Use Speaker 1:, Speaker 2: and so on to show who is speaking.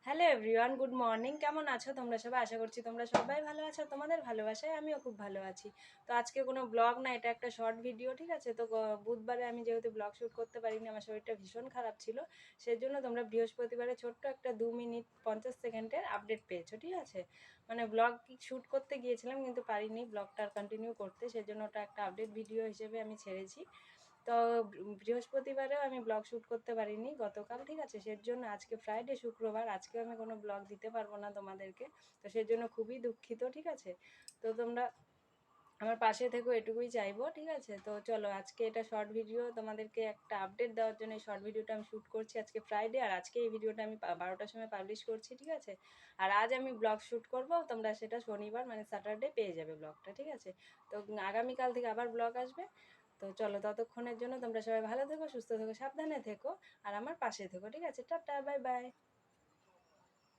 Speaker 1: Hello everyone, good morning. কেমন আছো তোমরা সবাই? আশা করছি তোমরা সবাই ভালো আছো। তোমাদের ভালোবাসায় আমিও খুব ভালো আছি। তো আজকে কোনো ব্লগ না, এটা একটা শর্ট ভিডিও, ঠিক আছে? তো বুধবারে আমি যেহেতু ব্লগ শ্যুট করতে পারিনি, আমার শরীরটা ভীষণ খারাপ ছিল, সেজন্য তোমরা বৃহস্পতিবারে ছোট্ট একটা 2 মিনিট 50 সেকেন্ডের আপডেট পেয়েছো, ঠিক আছে? মানে ব্লগ শ্যুট করতে গিয়েছিলাম কিন্তু পারিনি ব্লগটা কন্টিনিউ করতে, সেজন্য ওটা একটা আপডেট ভিডিও হিসেবে আমি ছেড়েছি। তো বৃহস্পতিবারেও আমি ব্লগ শ্যুট করতে পারিনি গতকাল, ঠিক আছে? সেজন্য আজকে ফ্রাইডে, শুক্রবার, আজকেও আমি কোনো ব্লগ দিতে পারবো না তোমাদেরকে। তো সেজন্য খুবই দুঃখিত, ঠিক আছে? তো তোমরা আমার পাশে থেকো, এটুকুই চাইবো, ঠিক আছে? তো চলো, আজকে এটা শর্ট ভিডিও, তোমাদেরকে একটা আপডেট দেওয়ার জন্য এই শর্ট ভিডিওটা আমি শ্যুট করছি আজকে ফ্রাইডে। আর আজকে এই ভিডিওটা আমি 12টার সময় পাবলিশ করছি, ঠিক আছে? আর আজ আমি ব্লগ শ্যুট করবো, তোমরা সেটা শনিবার মানে স্যাটারডে পেয়ে যাবে ব্লগটা, ঠিক আছে? তো আগামীকাল থেকে আবার ব্লগ আসবে। তো চলো, ততক্ষণের জন্য তোমরা সবাই ভালো থেকো, সুস্থ থেকো, সাবধানে থেকো, আর আমার পাশে থেকো, ঠিক আছে? Tata, bye bye.